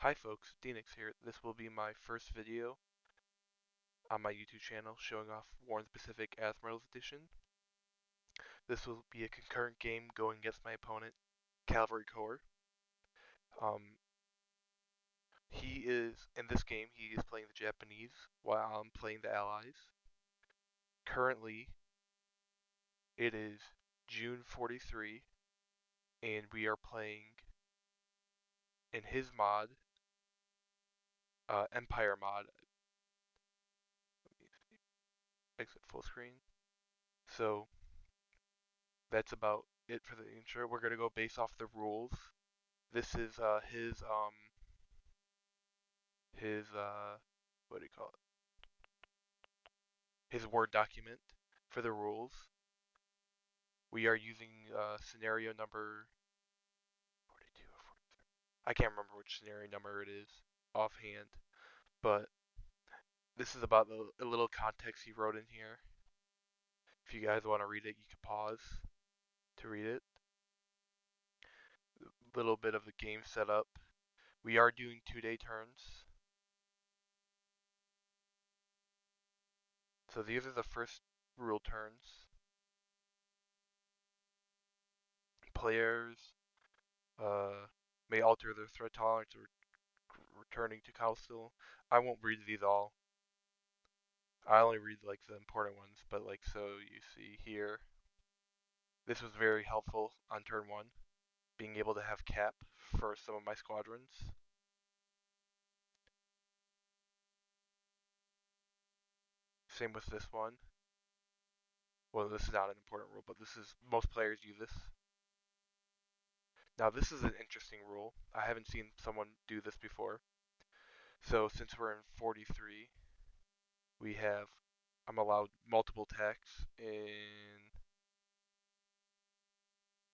Hi folks, Deaniks here. This will be my first video on my YouTube channel showing off War in the Pacific Admirals Edition. This will be a concurrent game going against my opponent, Cavalry Corp. In this game, he is playing the Japanese while I'm playing the Allies. Currently, it is June 43, and we are playing in his mod, Empire mod. Let me see. Exit full screen. So that's about it for the intro. We're gonna go based off the rules. This is his what do you call it? His Word document for the rules. We are using scenario number 42 or 43. I can't remember which scenario number it is offhand, but this is about a little context he wrote in here. If you guys want to read it, you can pause to read it. A little bit of the game setup. We are doing 2-day turns. So these are the first rule turns. Players may alter their threat tolerance or returning to council. I won't read these all. I only read like the important ones, but like so you see here. This was very helpful on turn 1, being able to have cap for some of my squadrons. Same with this one. Well, this is not an important rule, but most players use this. Now this is an interesting rule. I haven't seen someone do this before. So since we're in 43, I'm allowed multiple attacks in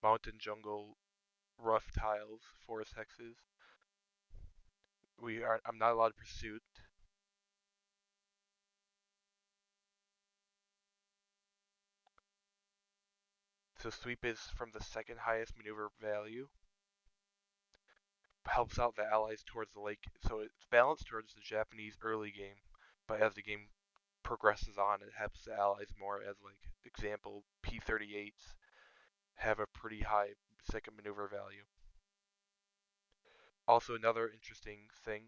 mountain, jungle, rough tiles, forest hexes. I'm not allowed pursuit. So sweep is from the second highest maneuver value. Helps out the allies towards the lake. So it's balanced towards the Japanese early game, but as the game progresses on, it helps the allies more. As like example, P-38s have a pretty high second maneuver value. Also, another interesting thing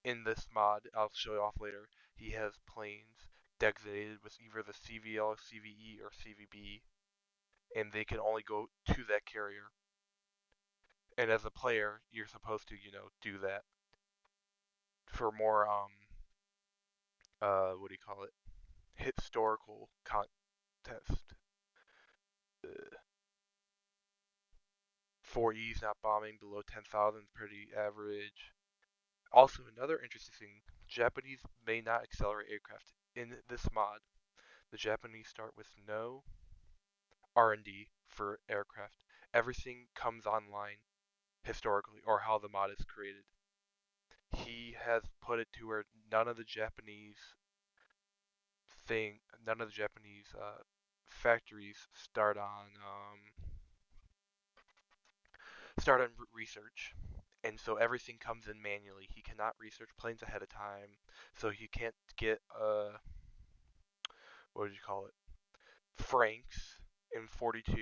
in this mod, I'll show you off later, he has planes designated with either the CVL, CVE, or CVB, and they can only go to that carrier. And as a player, you're supposed to, do that for more, what do you call it? Historical contest. 4E's not bombing below 10,000, pretty average. Also, another interesting thing, Japanese may not accelerate aircraft. In this mod, the Japanese start with no R&D for aircraft. Everything comes online historically, or how the mod is created. He has put it to where none of the Japanese factories start on research, and so everything comes in manually. He cannot research planes ahead of time, so he can't get what would you call it, Franks in 42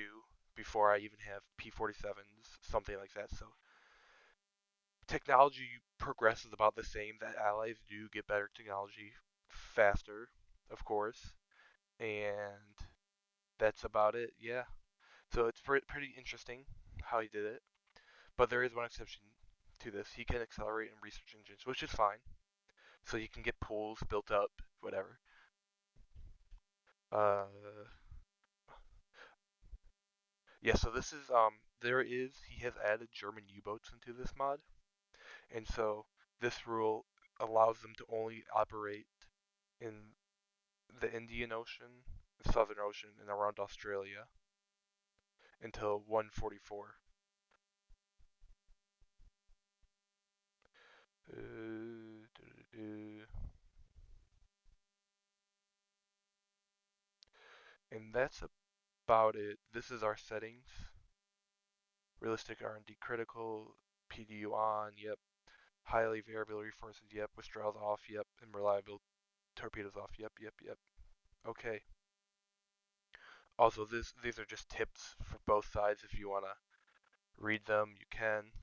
before I even have P-47s, something like that. So technology progresses about the same. That allies do get better technology faster, of course, and that's about it. Yeah. So it's pretty interesting how he did it. But there is one exception to this. He can accelerate in research engines, which is fine. So you can get pools built up, whatever. Uh, yeah. So this is he has added German U-boats into this mod, and so this rule allows them to only operate in the Indian Ocean, the Southern Ocean, and around Australia until 144. And that's about it. This is our settings. Realistic R&D critical, PDU on, yep. Highly variable reinforcements, yep. Withdrawals off, yep. And reliable torpedoes off, yep, yep, yep. Okay. Also, these are just tips for both sides. If you want to read them, you can.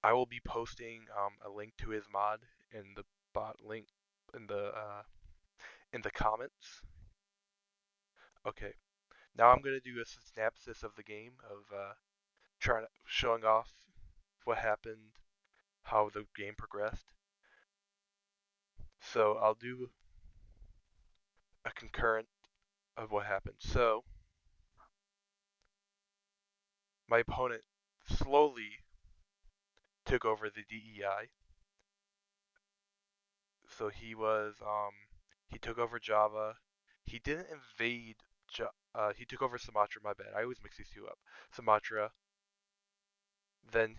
I will be posting a link to his mod in the bot link in the comments. Okay. Now I'm gonna do a synopsis of the game of showing off what happened, how the game progressed. So I'll do a concurrent of what happened. So my opponent slowly took over the DEI. So he took over Java. He didn't invade. He took over Sumatra. My bad. I always mix these two up. Sumatra. Then,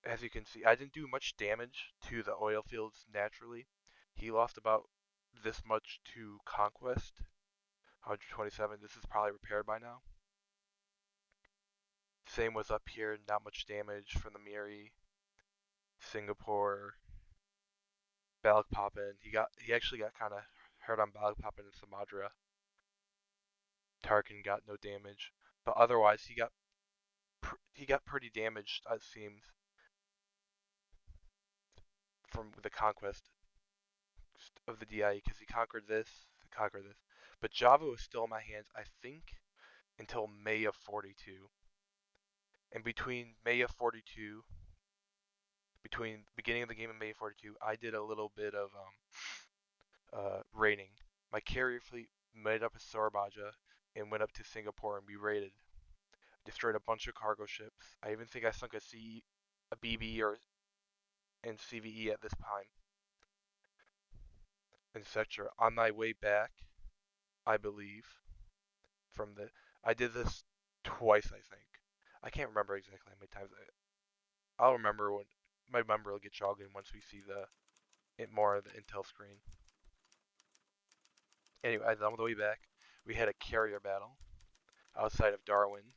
as you can see, I didn't do much damage to the oil fields naturally. He lost about this much to Conquest. 127. This is probably repaired by now. Same was up here. Not much damage from the Miri. Singapore. Balikpapan. He actually got kind of hurt on Balikpapan and Sumatra. Tarkin got no damage, but otherwise he got pretty damaged. It seems from the conquest of the DI because he conquered this, but Java was still in my hands. I think until May of 42. And between May of 42, between the beginning of the game and May of 42, I did a little bit of raiding. My carrier fleet made up a Sarabaja and went up to Singapore and we raided. Destroyed a bunch of cargo ships. I even think I sunk a BB or in CVE at this time, etc. On my way back, I believe, from the I did this twice, I think. I can't remember exactly how many times. I'll remember when my memory will get jogged in once we see more of the intel screen. Anyway, on the way back, we had a carrier battle outside of Darwin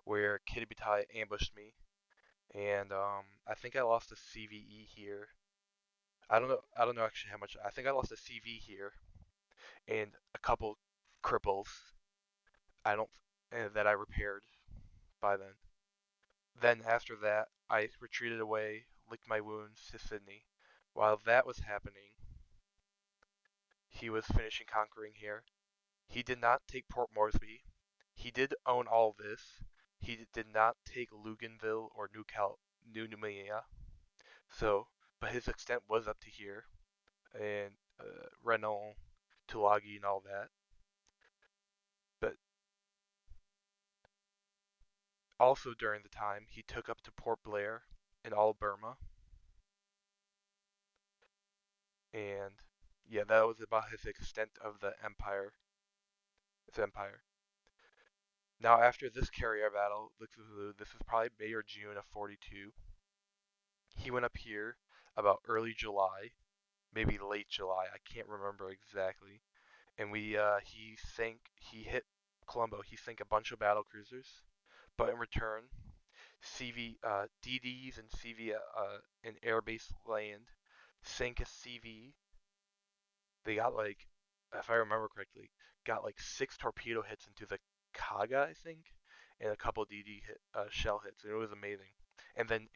where Kitty Batai ambushed me, and I think I lost a CVE here. I don't know. I don't know actually how much. I think I lost a CV here and a couple cripples. I don't that I repaired by then. Then after that, I retreated away, licked my wounds to Sydney. While that was happening, he was finishing conquering here. He did not take Port Moresby. He did own all of this. He did not take Luganville or New Noumea. So, but his extent was up to here, and Renault, Tulagi, and all that. But also during the time, he took up to Port Blair in all Burma, and yeah, that was about his extent of the empire. His empire. Now, after this carrier battle, this was probably May or June of 42. He went up here about early July, maybe late July. I can't remember exactly. And he hit Colombo. He sank a bunch of battle cruisers, but in return, DDs and CV and airbase land sank a CV. They got like, if I remember correctly, got like 6 torpedo hits into the Kaga, I think, and a couple shell hits. It was amazing. And then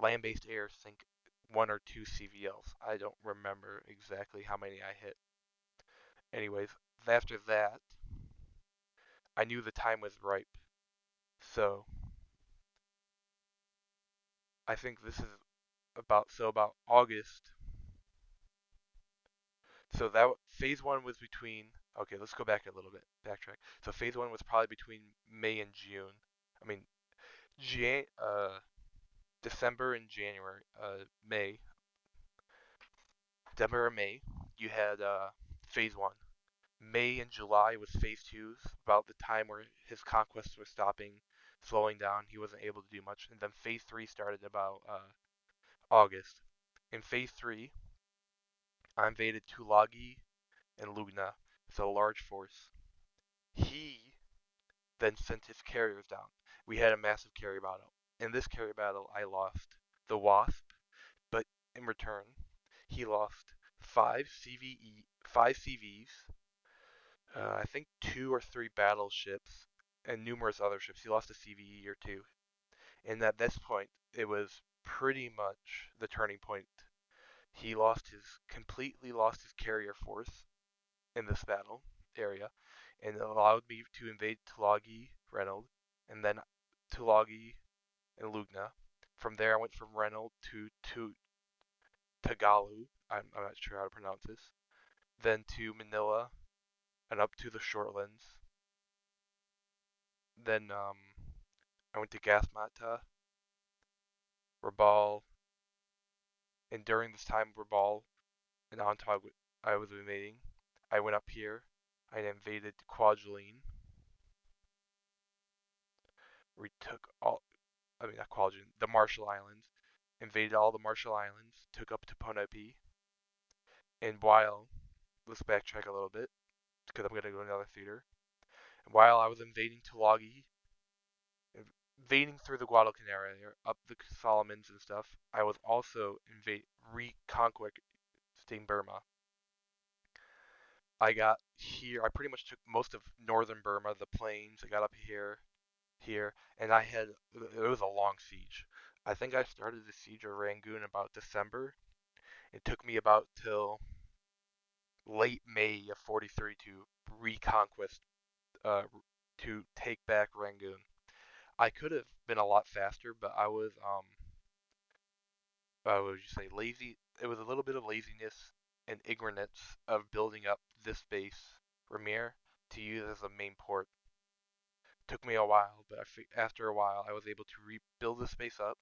land-based air sank 1 or 2 CVLs. I don't remember exactly how many I hit. Anyways, after that, I knew the time was ripe. So I think this is about August. So that phase one was between. Okay, let's go back a little bit. Backtrack. So phase one was probably between May and June. I mean, December and January. May. December and May. You had phase one. May and July was phase two, about the time where his conquests were stopping, slowing down. He wasn't able to do much. And then phase three started about August. In phase three, I invaded Tulagi and Lugna with a large force. He then sent his carriers down. we had a massive carry battle. In this carry battle, I lost the Wasp, but in return, he lost five CVs, I think 2 or 3 battleships, and numerous other ships. He lost a CVE or two. And at this point, it was pretty much the turning point. He completely lost his carrier force in this battle area, and it allowed me to invade Tulagi, Reynold, and then Tulagi and Lugna. From there, I went from Reynold to Tagalu. I'm not sure how to pronounce this. Then to Manila and up to the Shortlands. Then I went to Gasmata, Rabal, and during this time, Rabal and Ontog I was invading. I went up here. I invaded Kwajalein. We took I mean not Kwajalein, the Marshall Islands. Invaded all the Marshall Islands. Took up to Ponape. And let's backtrack a little bit because I'm gonna go to another theater. And while I was invading Tulagi, invading through the Guadalcanal area, up the Solomons and stuff, I was also reconquesting Burma. I got here. I pretty much took most of northern Burma, the plains. I got up here, and it was a long siege. I think I started the siege of Rangoon about December. It took me about till late May of 43 to reconquest, uh, to take back Rangoon. I could have been a lot faster, but what would you say, lazy? It was a little bit of laziness and ignorance of building up this base, Ramir, to use as a main port. Took me a while, but after a while, I was able to rebuild this base up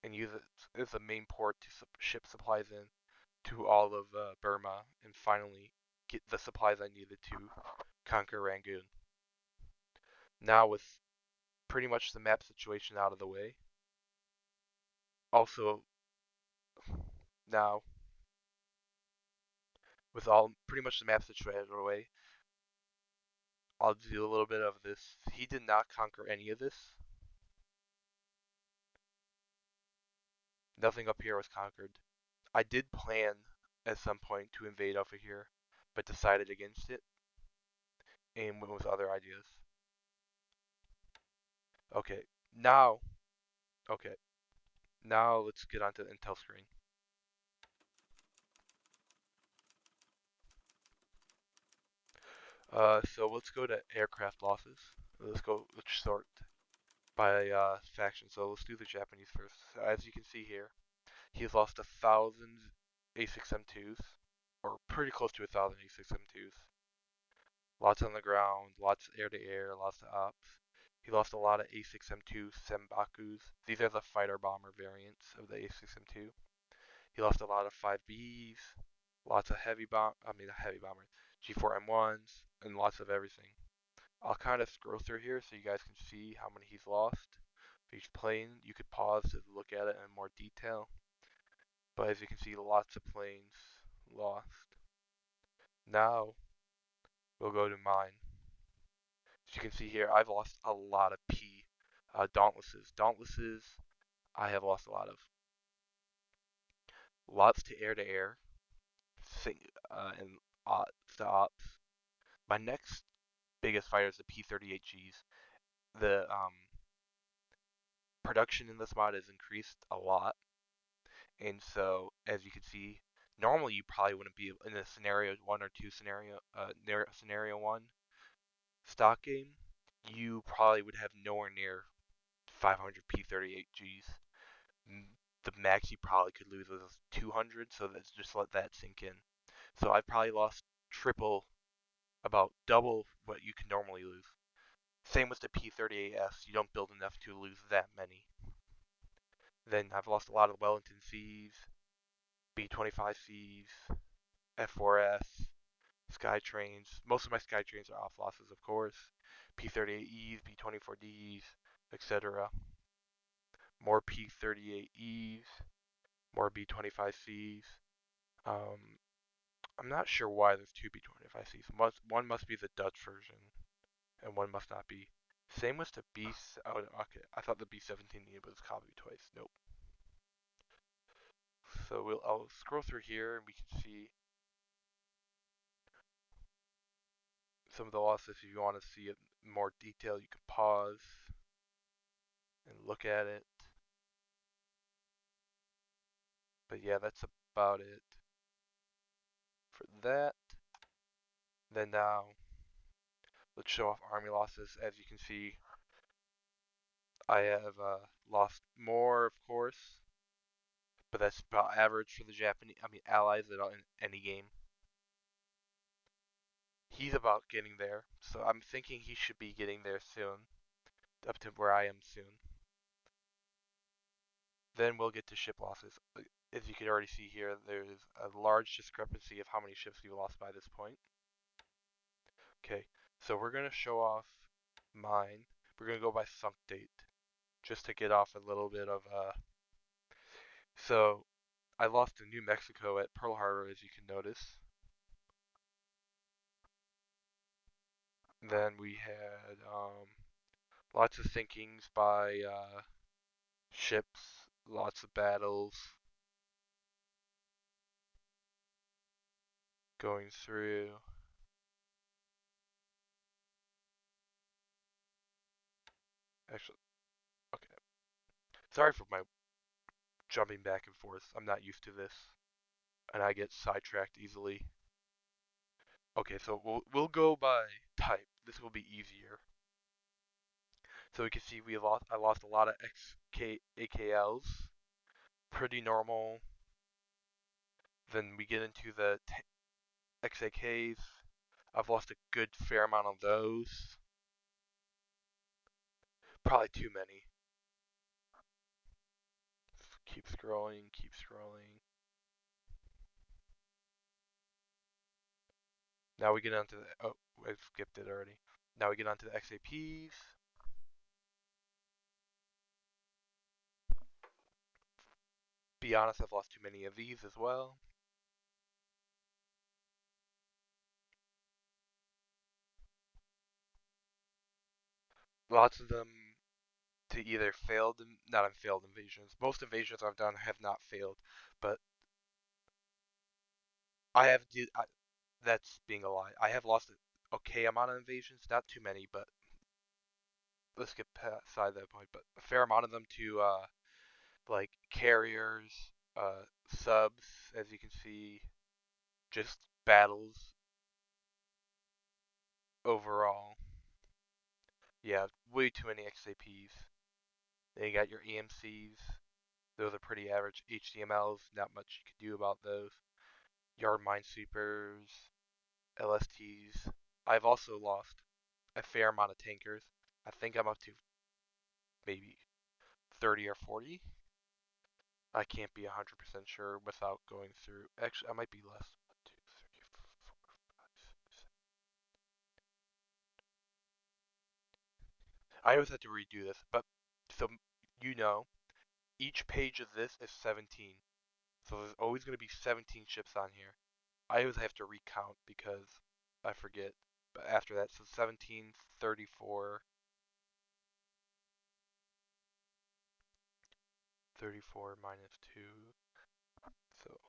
and use it as a main port to ship supplies in to all of Burma and finally get the supplies I needed to conquer Rangoon. Now, with pretty much the map situation out of the way, also now with all pretty much the map situation out of the way, I'll do a little bit of this. He did not conquer any of this. Nothing up here was conquered. I did plan at some point to invade over here, but decided against it and went with other ideas. Okay, now, okay, now let's get onto the intel screen. So let's go to aircraft losses. Let's sort by faction. So let's do the Japanese first. So as you can see here, he's lost 1,000 A6M2s, or pretty close to 1,000 A6M2s. Lots on the ground, lots air to air, lots of ops. He lost a lot of A6M2 Sembakus. These are the fighter bomber variants of the A6M2. He lost a lot of 5Bs, lots of heavy bombers, G4M1s, and lots of everything. I'll kind of scroll through here so you guys can see how many he's lost. For each plane, you could pause to look at it in more detail. But as you can see, lots of planes lost. Now, we'll go to mine. As you can see here, I've lost a lot of Dauntlesses. Dauntlesses, I have lost a lot of. Lots to air, and ops to ops. My next biggest fighter is the P-38Gs. The production in this mod has increased a lot, and so as you can see, normally you probably wouldn't be in a scenario 1 or 2 scenario 1 stock game. You probably would have nowhere near 500 P-38Gs. The max you probably could lose was 200, so let's just let that sink in. So I've probably lost about double what you can normally lose. Same with the P-38S, you don't build enough to lose that many. Then I've lost a lot of Wellington Cs, B-25Cs, F4S, Skytrains. Most of my Skytrains are off losses, of course. P-38Es, B-24Ds, etc. More P-38Es, more B-25Cs. I'm not sure why there's 2 B-25Cs. One must be the Dutch version, and one must not be. Same with the B. Oh, okay. I thought the B-17 unit was copied twice. Nope. So I'll scroll through here and we can see some of the losses. If you want to see it in more detail, you can pause and look at it. But yeah, that's about it for that. Then now, let's show off army losses. As you can see, I have lost more, of course, but that's about average for the allies in any game. He's about getting there, so I'm thinking he should be getting there soon, up to where I am soon. Then we'll get to ship losses. As you can already see here, there's a large discrepancy of how many ships we've lost by this point. Okay, so we're going to show off mine. We're going to go by sunk date, just to get off a little bit of So I lost to New Mexico at Pearl Harbor, as you can notice. Then we had lots of sinkings by ships, lots of battles going through. Actually, okay. Sorry for my jumping back and forth. I'm not used to this, and I get sidetracked easily. Okay, so we'll go by type. This will be easier. So we can see I lost a lot of AKLs, pretty normal. Then we get into the XAKs. I've lost a good fair amount of those. Probably too many. Keep scrolling, keep scrolling. Now we get onto the, oh, I skipped it already. Now we get onto the XAPs. Be honest, I've lost too many of these as well. Lots of them to either not failed invasions. Most invasions I've done have not failed, but I have, that's being a lie. I have lost an okay amount of invasions, not too many, but let's get past that point. But a fair amount of them to like carriers, subs, as you can see, just battles overall. Yeah, way too many XAPs. Then you got your EMCs. Those are pretty average. HDMLs, not much you can do about those. Yard minesweepers, LSTs. I've also lost a fair amount of tankers. I think I'm up to maybe 30 or 40. I can't be 100% sure without going through. Actually, I might be less. 1, 2, 3, 4, 5, 6, 7. I always have to redo this, but so you know, each page of this is 17. So there's always going to be 17 ships on here. I always have to recount because I forget. But after that, so 17, 34, 34 minus 2. So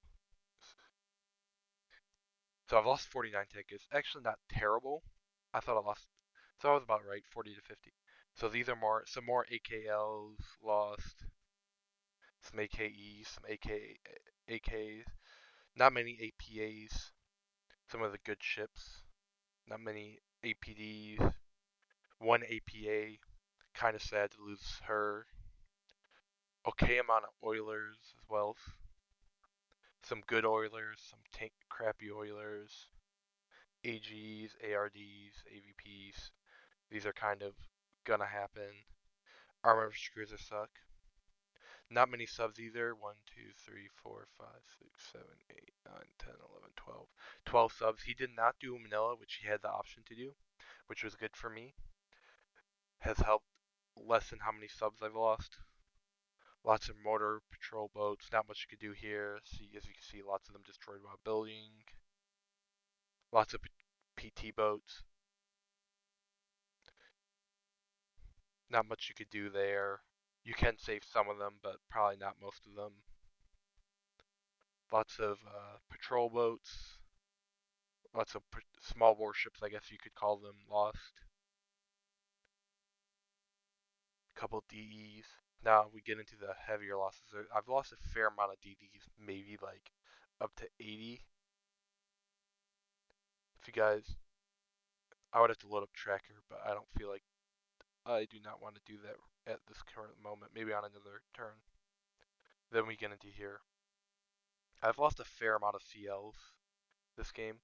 so I've lost 49 tickets. Actually, not terrible. I thought I lost. So I was about right, 40 to 50. So these are some more AKLs lost, some AKEs, some AKs. Not many APAs. Some of the good ships. Not many APDs. One APA. Kind of sad to lose her. Okay amount of Oilers as well. Some good Oilers, some crappy Oilers. AGs, ARDs, AVPs. These are kind of gonna happen. Armor cruisers suck. Not many subs either. 1, 2, 3, 4, 5, 6, 7, 8, 9, 10, 11, 12. 12 subs. He did not do Manila, which he had the option to do, which was good for me. Has helped lessen how many subs I've lost. Lots of mortar patrol boats. Not much you could do here. See, as you can see, lots of them destroyed while building. Lots of PT boats. Not much you could do there. You can save some of them, but probably not most of them. Lots of patrol boats, lots of small warships, I guess you could call them, lost. A couple DEs. Now we get into the heavier losses. I've lost a fair amount of DDs, maybe like up to 80. If you guys, I would have to load up tracker, but I don't feel like I do not want to do that at this current moment. Maybe on another turn. Then we get into here. I've lost a fair amount of CLs this game,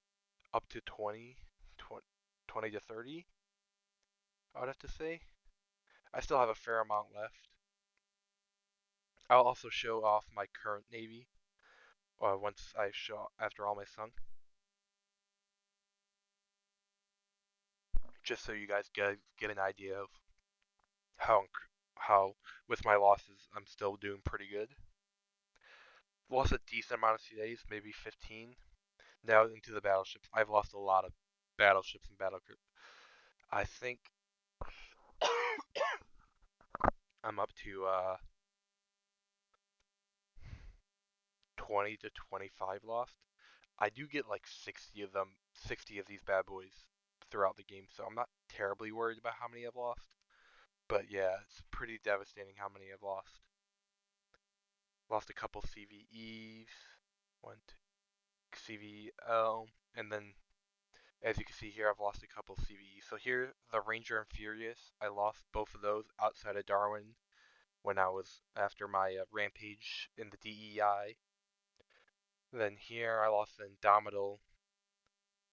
up to 20, 20 to 30. I would have to say. I still have a fair amount left. I'll also show off my current navy once I show after all my sunk, just so you guys get an idea of how how with my losses I'm still doing pretty good. Lost a decent amount of CAs, maybe 15. Now into the battleships. I've lost a lot of battleships and battlecruisers. I think I'm up to 20 to 25 lost. I do get like 60 of them, 60 of these bad boys throughout the game, so I'm not terribly worried about how many I've lost. But yeah, it's pretty devastating how many I've lost. Lost a couple CVEs, one, two, CVL, and then as you can see here, I've lost a couple CVEs. So here, the Ranger and Furious, I lost both of those outside of Darwin when I was after my rampage in the DEI. Then here, I lost the Indomitable.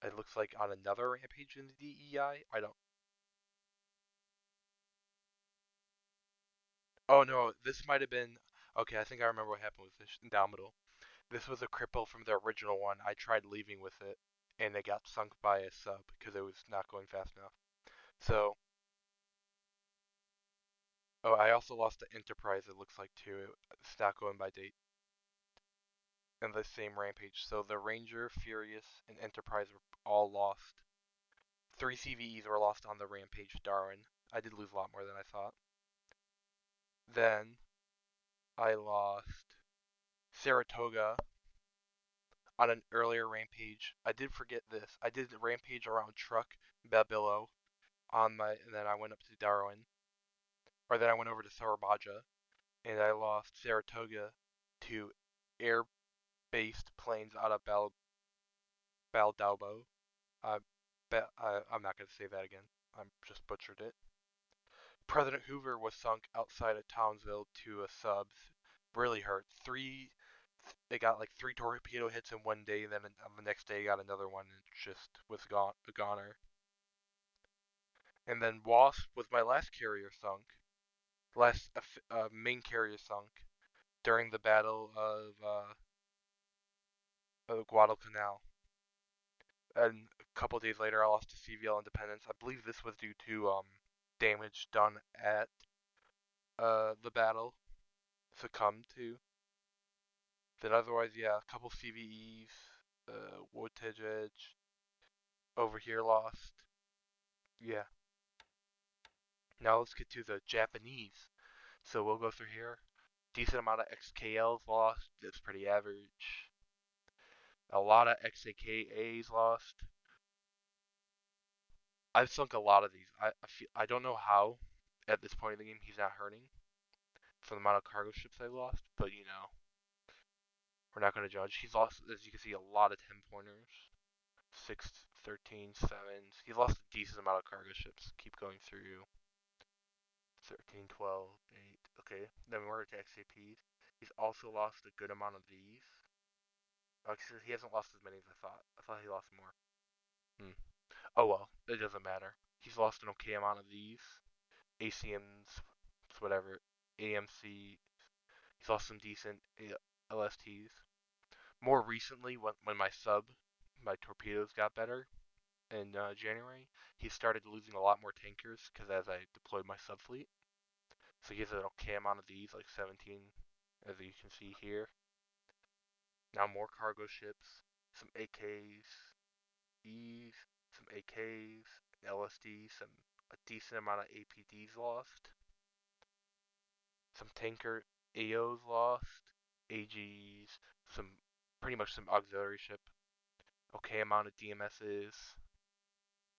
It looks like on another rampage in the DEI. I don't. Oh no, this might have been. Okay, I think I remember what happened with this Indomitable. This was a cripple from the original one. I tried leaving with it, and it got sunk by a sub because it was not going fast enough. So, oh, I also lost the Enterprise. It looks like too. It's not going by date. In the same rampage. So the Ranger, Furious, and Enterprise were all lost. 3 CVEs were lost on the rampage, Darwin. I did lose a lot more than I thought. Then I lost Saratoga on an earlier rampage. I did forget this. I did the rampage around Truck Babillo on my, and then I went up to Darwin, or then I went over to Sarabaja, and I lost Saratoga to air-based planes out of Baldaubo. Uh, I'm not gonna say that again. I just butchered it. President Hoover was sunk outside of Townsville to a subs. Really hurt. It got like 3 torpedo hits in one day. Then on the next day, got another one and just was gone, a goner. And then Wasp was my last carrier sunk, last main carrier sunk during the Battle of Guadalcanal. And a couple days later, I lost to CVL Independence. I believe this was due to damage done at the battle succumbed to. Then otherwise, yeah, a couple CVEs, Voltage Edge, over here lost. Yeah. Now let's get to the Japanese. So we'll go through here. Decent amount of XKLs lost. That's pretty average. A lot of XAKAs lost. I've sunk a lot of these. I don't know how at this point in the game he's not hurting for the amount of cargo ships I lost, but you know, we're not going to judge. He's lost, as you can see, a lot of 10 pointers. 6, 13, 7s. He's lost a decent amount of cargo ships. Keep going through 13, 12, 8. Okay, then we're to XAPs. He's also lost a good amount of these. Actually, he hasn't lost as many as I thought. I thought he lost more. Hmm. Oh well, it doesn't matter. He's lost an okay amount of these. ACMs, whatever. AMC. He's lost some decent LSTs. More recently, when my torpedoes got better in January, he started losing a lot more tankers because as I deployed my sub fleet. So he has an okay amount of these, like 17, as you can see here. Now more cargo ships, some AKs, some AKs, LSD, a decent amount of APDs lost. Some tanker AOs lost, AGs, pretty much some auxiliary ship, okay amount of DMSs,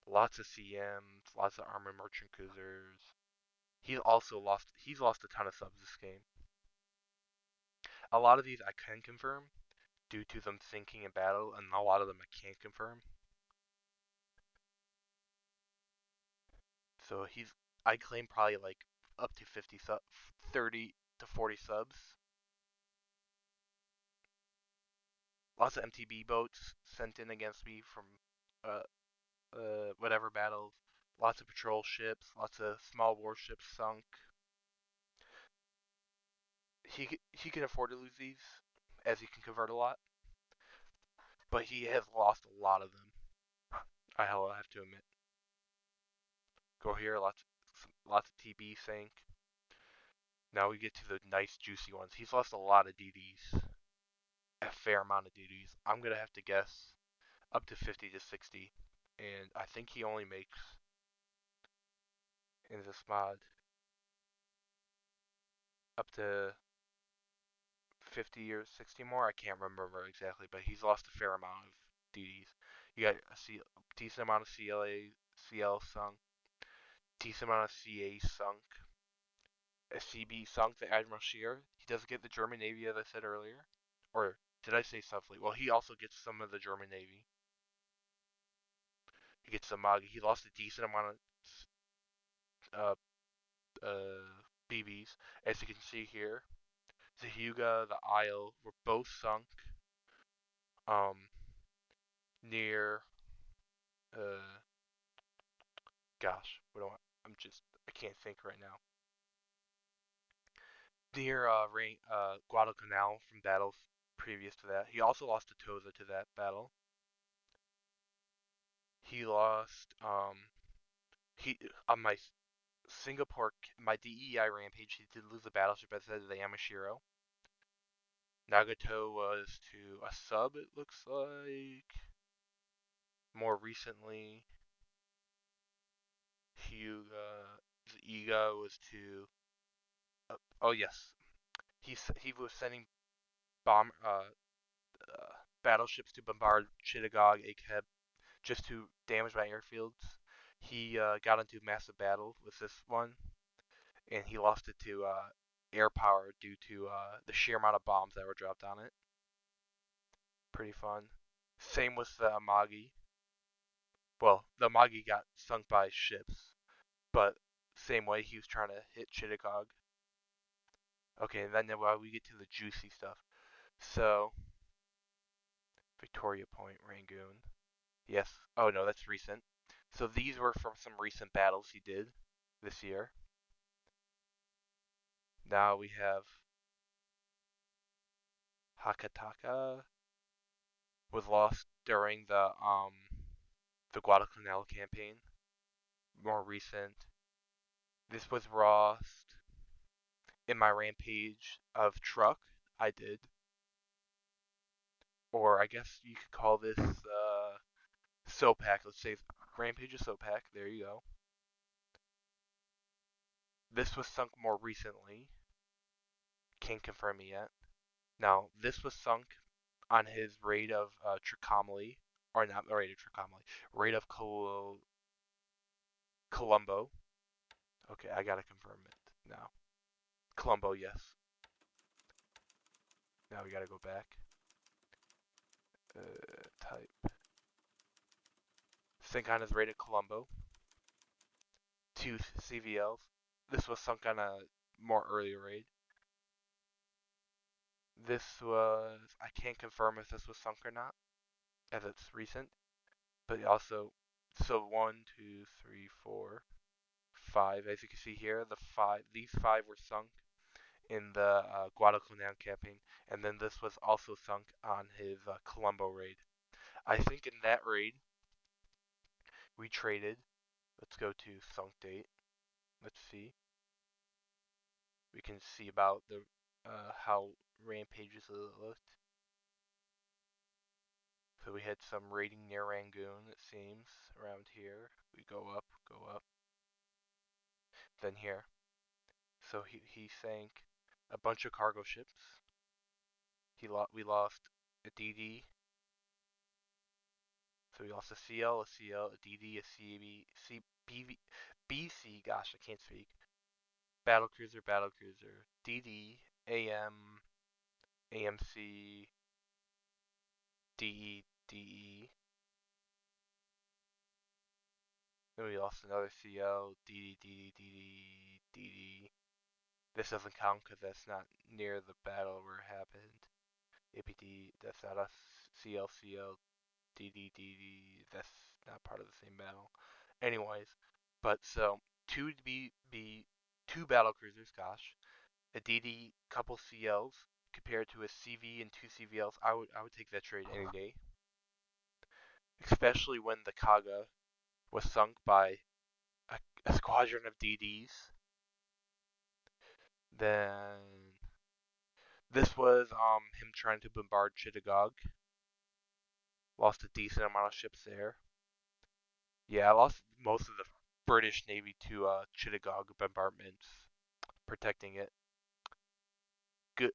lots of CMs, lots of armored merchant cruisers. He's lost a ton of subs this game. A lot of these I can confirm due to them sinking in battle, and a lot of them I can't confirm. So I claim probably like up to 30 to 40 subs. Lots of MTB boats sent in against me from uh, whatever battles. Lots of patrol ships, lots of small warships sunk. He can afford to lose these, as he can convert a lot, but he has lost a lot of them. I have to admit. Go here, lots of TB sank. Now we get to the nice juicy ones. He's lost a lot of DDs, a fair amount of DDs. I'm gonna have to guess up to 50 to 60, and I think he only makes in this mod up to 50 or 60 more. I can't remember exactly, but he's lost a fair amount of DDs. You got a decent amount of CL sunk, decent amount of CA sunk, a CB sunk, the Admiral Scheer. He does get the German Navy, as I said earlier. Or did I say Subfleet? Well, he also gets some of the German Navy. He gets the Magi. He lost a decent amount of BBs. As you can see here, the Hyuga, the Isle were both sunk near, uh, gosh, what do I can't think right now. Near Guadalcanal from battles previous to that. He also lost to Toza to that battle. He lost, he on my DEI rampage, he did lose the battleship as the Yamashiro. Nagato was to a sub, it looks like. More recently, Iga was to. Oh yes, he was sending bomb battleships to bombard Chittagong, Akeb, just to damage my airfields. He got into a massive battle with this one, and he lost it to air power due to the sheer amount of bombs that were dropped on it. Pretty fun. Same with the Amagi. Well, the Amagi got sunk by ships, but same way he was trying to hit Chittagong. Okay, and then we get to the juicy stuff. So, Victoria Point, Rangoon. Yes. Oh no, that's recent. So these were from some recent battles he did this year. Now we have Hakataka was lost during the Guadalcanal campaign. More recent. This was lost in my rampage of truck. I did, or I guess you could call this Sopak. Let's say rampage of Sopak. There you go. This was sunk more recently. Can't confirm it yet. Now this was sunk on his raid of Tricomoli, or not raid of Tricomoli, raid of Colombo. Okay, I gotta confirm it now. Colombo, yes. Now we gotta go back. Type. Sink on his raid at Colombo. 2 CVLs. This was sunk on a more earlier raid. This was, I can't confirm if this was sunk or not, as it's recent. But also, so 1, 2, 3, 4, 5. As you can see here, these 5 were sunk in the Guadalcanal campaign, and then this was also sunk on his Colombo raid. I think in that raid, we traded. Let's go to sunk date. Let's see. We can see about the how rampages looked. So we had some raiding near Rangoon, it seems, around here. We go up. Then here. So he sank a bunch of cargo ships. We lost a DD. So we lost a CL, a CL, a DD, a CB, BC. Gosh, I can't speak. Battlecruiser, battlecruiser, DD, AM, AMC, DE, DE. Then we lost another CL, DD, DD, DD, DD. This doesn't count because that's not near the battle where it happened. APD, that's not us. CL, CL, DD, DD, that's not part of the same battle. Anyways, but so two battle cruisers, gosh, a DD, couple CLs compared to a CV and two CVLs. I would take that trade any day, especially when the Kaga was sunk by a squadron of DDs. Then this was him trying to bombard Chittagong. Lost a decent amount of ships there. Yeah, I lost most of the British Navy to Chittagong bombardments, protecting it. Good,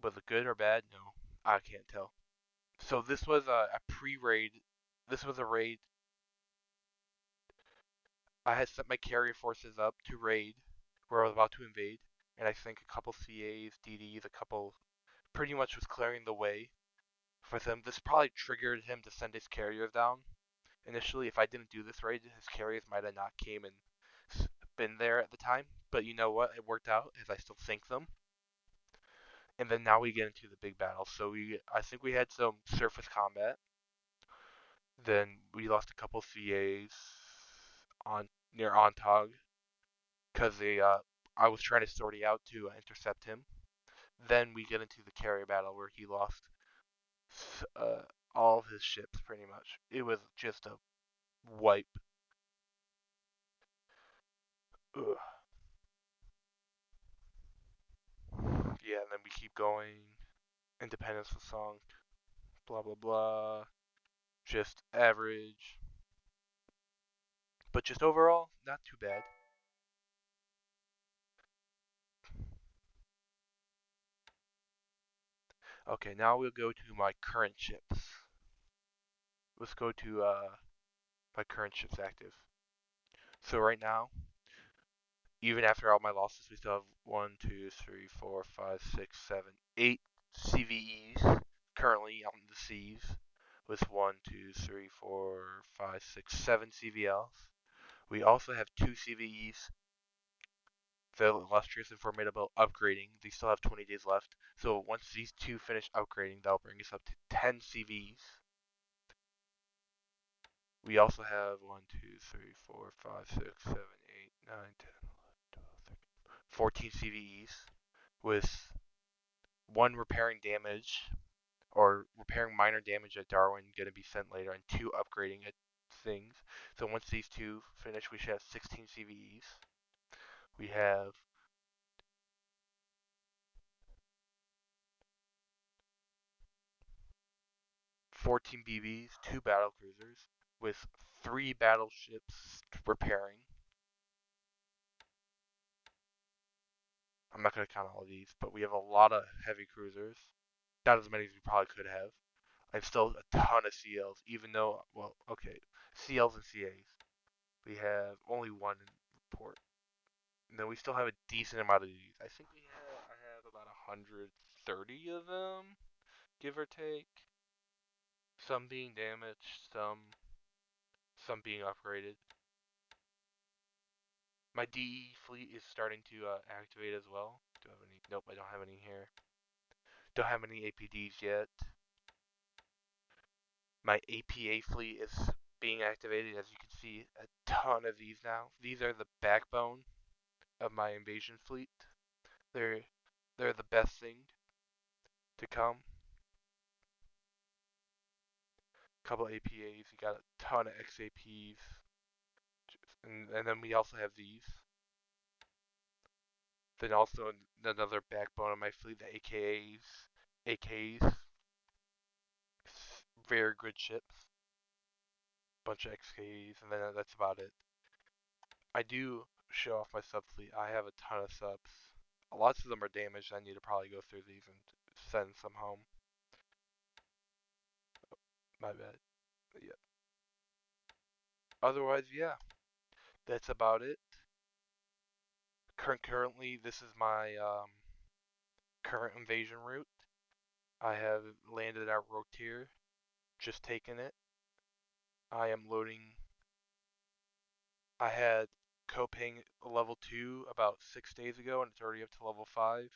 was it good or bad? No, I can't tell. So this was a pre-raid. This was a raid. I had set my carrier forces up to raid where I was about to invade, and I think a couple CAs, DDs, a couple, pretty much was clearing the way for them. This probably triggered him to send his carriers down. Initially, if I didn't do this raid, his carriers might have not came and been there at the time. But you know what? It worked out as I still sink them. And then now we get into the big battle. So I think we had some surface combat. Then we lost a couple CAs on near Ontog because I was trying to sortie out to intercept him. Then we get into the carrier battle where he lost uh, all of his ships pretty much. It was just a wipe. Ugh. Yeah, and then we keep going. Independence was sunk. Blah blah blah. Just average. But just overall, not too bad. Okay, now we'll go to my current ships. Let's go to my current ships active. So right now, even after all my losses, we still have 1, 2, 3, 4, 5, 6, 7, 8 CVEs currently on the seas, with 1, 2, 3, 4, 5, 6, 7 CVLs. We also have 2 CVEs, the illustrious and formidable, upgrading. They still have 20 days left. So once these two finish upgrading, that'll bring us up to 10 CVs. We also have 1, 2, 3, 4, 5, 6, 7, 8, 9, 10, 11, 12, 13, 14 CVEs, with one repairing damage or repairing minor damage at Darwin going to be sent later, and two upgrading at things. So once these two finish, we should have 16 CVEs. We have 14 BBs, 2 battle cruisers, with 3 battleships repairing. I'm not going to count all of these, but we have a lot of heavy cruisers. Not as many as we probably could have. And still a ton of CLs, even though, well, okay, CLs and CAs. We have only one in port. And then we still have a decent amount of these. I think I have about 130 of them, give or take. Some being damaged, some being upgraded. My DE fleet is starting to activate as well. Do I have any? Nope, I don't have any here. Don't have any APDs yet. My APA fleet is being activated. As you can see, a ton of these now. These are the backbone of my invasion fleet. They're the best thing to come. Couple APAs. You got a ton of XAPs, and then we also have these. Then also another backbone of my fleet, the AKs, very good ships. Bunch of XKs, and then that's about it. I do show off my sub fleet. I have a ton of subs. Lots of them are damaged. I need to probably go through these and send some home. My bad. But yeah. Otherwise, yeah, that's about it. Currently, this is my current invasion route. I have landed at Rotier, just taken it. I am loading. I had Coping level 2 about 6 days ago, and it's already up to level 5.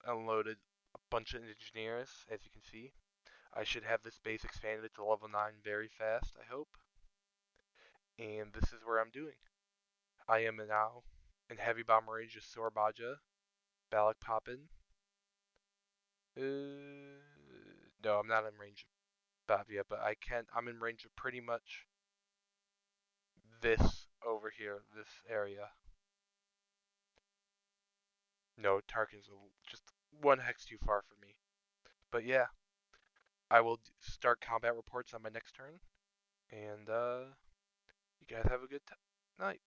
Unloaded a bunch of engineers, as you can see. I should have this base expanded to level 9 very fast, I hope. And this is where I'm doing. I am now in heavy bomber range of Sorbaja, Balak Poppin. No, I'm not in range of Bavia, but I'm in range of pretty much this over here, this area. No, Tarkin's just one hex too far for me. But yeah, I will start combat reports on my next turn, and you guys have a good night.